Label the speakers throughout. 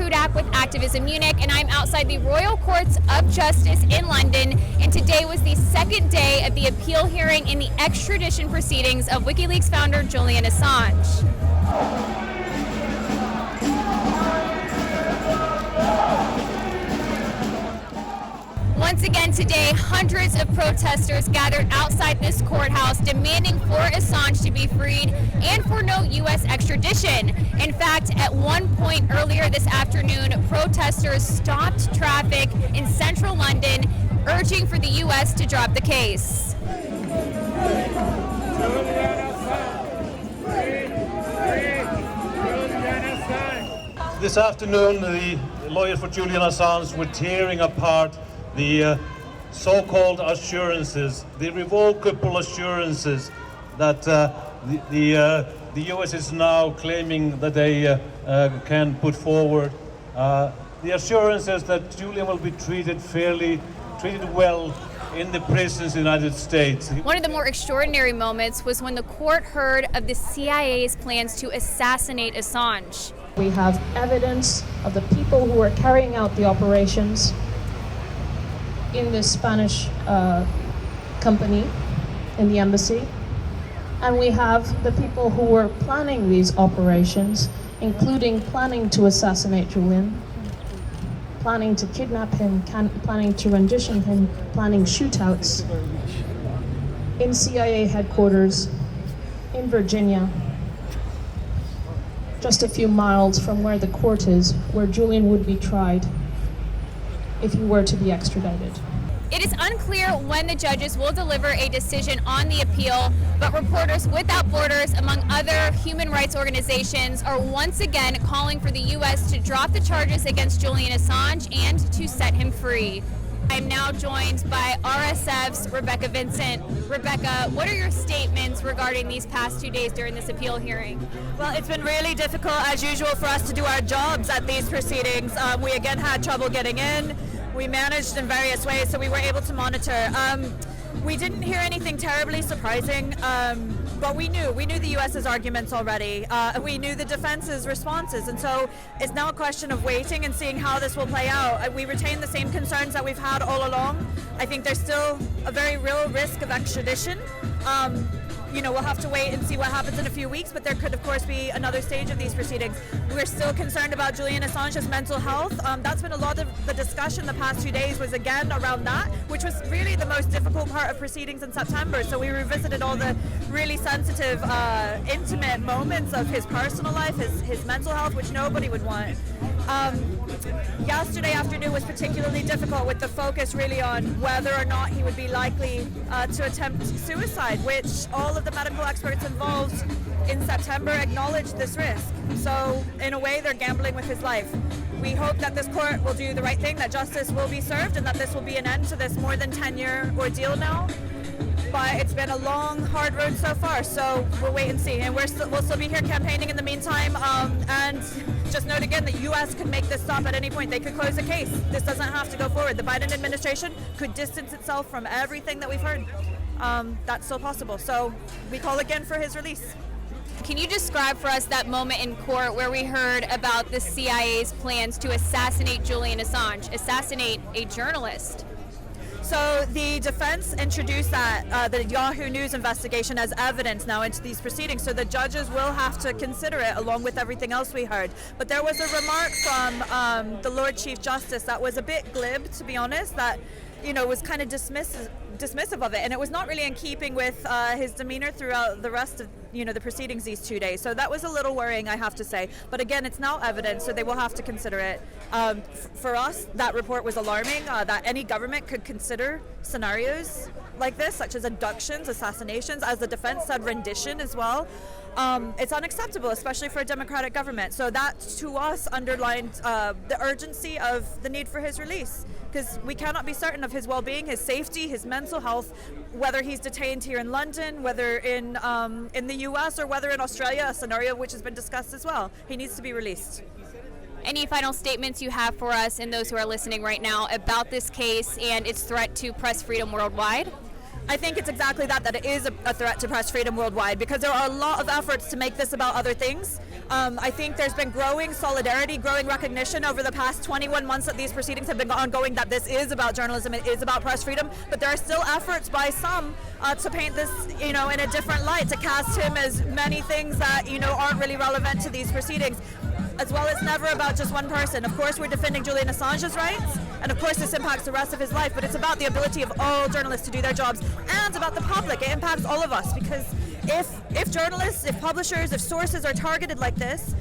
Speaker 1: Hudak with acTVism Munich, and I'm outside the Royal Courts of Justice in London, and today was the second day of the appeal hearing in the extradition proceedings of WikiLeaks founder Julian Assange. Once again today, hundreds of protesters gathered outside this courthouse demanding for Assange to be freed and for no U.S. extradition. In fact, at one point earlier this afternoon, protesters stopped traffic in central London, urging for the U.S. to drop the case.
Speaker 2: This afternoon, the lawyers for Julian Assange were tearing apart the so-called assurances, the revocable assurances that the U.S. is now claiming that they can put forward. The assurances that Julian will be treated fairly, treated well in the prisons in the United States.
Speaker 1: One of the more extraordinary moments was when the court heard of the CIA's plans to assassinate Assange.
Speaker 3: We have evidence of the people who are carrying out the operations in this Spanish company in the embassy, and we have the people who were planning these operations, including planning to assassinate Julian, planning to kidnap him, planning to rendition him, planning shootouts in CIA headquarters in Virginia, just a few miles from where the court is, where Julian would be tried if he were to be extradited.
Speaker 1: It is unclear when the judges will deliver a decision on the appeal, but Reporters Without Borders, among other human rights organizations, are once again calling for the U.S. to drop the charges against Julian Assange and to set him free. I'm now joined by RSF's Rebecca Vincent. Rebecca, what are your statements regarding these past 2 days during this appeal hearing?
Speaker 4: Well, it's been really difficult, as usual, for us to do our jobs at these proceedings. We again had trouble getting in. We managed in various ways, so we were able to monitor. We didn't hear anything terribly surprising, but we knew the U.S.'s arguments already. We knew the defense's responses, and so it's now a question of waiting and seeing how this will play out. We retain the same concerns that we've had all along. I think there's still a very real risk of extradition. We'll have to wait and see what happens in a few weeks, but there could, of course, be another stage of these proceedings. We're still concerned about Julian Assange's mental health. That's been a lot of the discussion the past 2 days was, again, around that, which was really the most difficult part of proceedings in September. So we revisited all the really sensitive, intimate moments of his personal life, his mental health, which nobody would want. Yesterday afternoon was particularly difficult, with the focus really on whether or not he would be likely to attempt suicide, which all of the medical experts involved in September acknowledged this risk. So in a way, they're gambling with his life. We hope that this court will do the right thing, that justice will be served, and that this will be an end to this more than 10-year ordeal now. But it's been a long, hard road so far, so we'll wait and see. And we'll still be here campaigning in the meantime. And just note again, the U.S. could make this stop at any point. They could close the case. This doesn't have to go forward. The Biden administration could distance itself from everything that we've heard. That's still possible. So we call again for his release.
Speaker 1: Can you describe for us that moment in court where we heard about the CIA's plans to assassinate Julian Assange, assassinate a journalist?
Speaker 4: So the defense introduced the Yahoo News investigation as evidence now into these proceedings, so the judges will have to consider it along with everything else we heard. But there was a remark from the Lord Chief Justice that was a bit glib, to be honest, that was kind of dismissive of it, and it was not really in keeping with his demeanor throughout the rest of the proceedings these 2 days. So that was a little worrying, I have to say. But again, it's now evidence, so they will have to consider it. For us, that report was alarming, that any government could consider scenarios like this, such as abductions, assassinations, as the defense said, rendition as well. It's unacceptable, especially for a democratic government. So that, to us, underlined the urgency of the need for his release, because we cannot be certain of his well-being, his safety, his mental health, whether he's detained here in London, whether in the US, or whether in Australia, a scenario which has been discussed as well. He needs to be released.
Speaker 1: Any final statements you have for us and those who are listening right now about this case and its threat to press freedom worldwide?
Speaker 4: I think it's exactly that it is a threat to press freedom worldwide, because there are a lot of efforts to make this about other things. I think there's been growing solidarity, growing recognition over the past 21 months that these proceedings have been ongoing, that this is about journalism, it is about press freedom, but there are still efforts by some to paint this, in a different light, to cast him as many things that, aren't really relevant to these proceedings. As well, it's never about just one person. Of course, we're defending Julian Assange's rights, and of course this impacts the rest of his life, but it's about the ability of all journalists to do their jobs, and about the public. It impacts all of us, because if journalists, if publishers, if sources are targeted like this,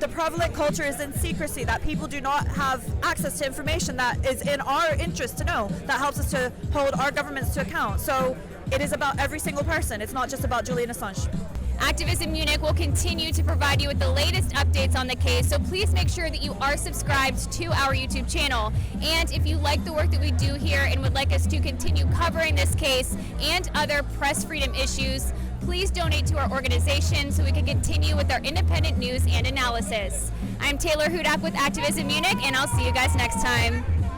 Speaker 4: the prevalent culture is in secrecy, that people do not have access to information that is in our interest to know, that helps us to hold our governments to account. So it is about every single person. It's not just about Julian Assange.
Speaker 1: ACTIVism Munich will continue to provide you with the latest updates on the case, so please make sure that you are subscribed to our YouTube channel. And if you like the work that we do here and would like us to continue covering this case and other press freedom issues, please donate to our organization so we can continue with our independent news and analysis. I'm Taylor Hudak with ACTIVism Munich, and I'll see you guys next time.